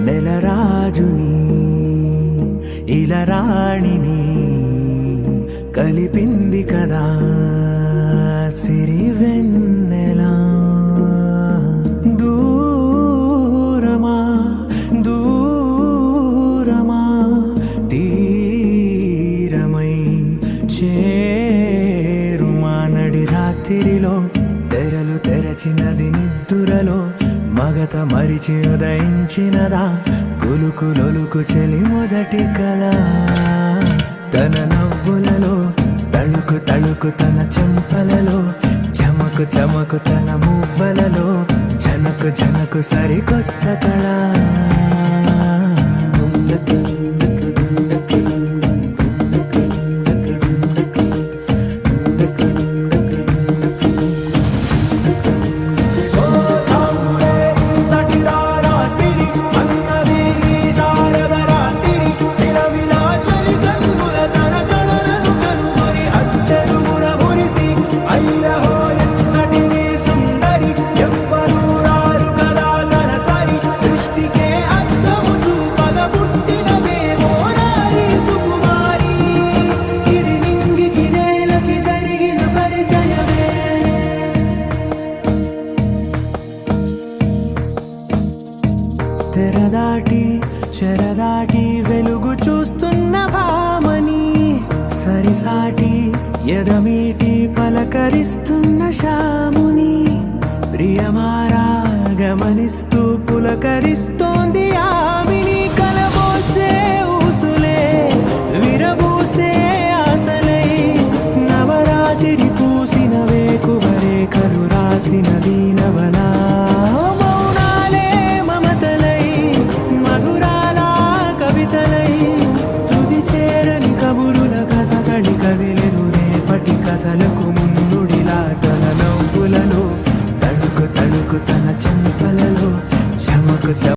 నెలరాజుని ఇలరాణిని కలిపింది కదా సిరివెన్నెలా. దూరమా దూరమా తీరమై చేరుమా నడి రాత్రిలో తెరలు తెరచినది నిద్దురలో మగత మరిచి ఉదయించినదా కులుకు లొలుకు చెలి మొదటి కళ. తన నవ్వులలో తళుకు తళుకు తన చెంపలలో చమకు చమకు తన మువ్వలలో జనకు జనకు సరికొత్త కళ. తెరదాటి చెరదాటి వెలుగు చూస్తున్న భామని సరిసాటి ఎదమీటి పలకరిస్తున్న శాముని ప్రియమారా గమనిస్తూ పులకరిస్తోంది ఆమిని. కలబోసే ఊసులే విరబూసే ఆశలై నవరాత్రి పూసిన వేకువరేఖలు రాసిన దీనవల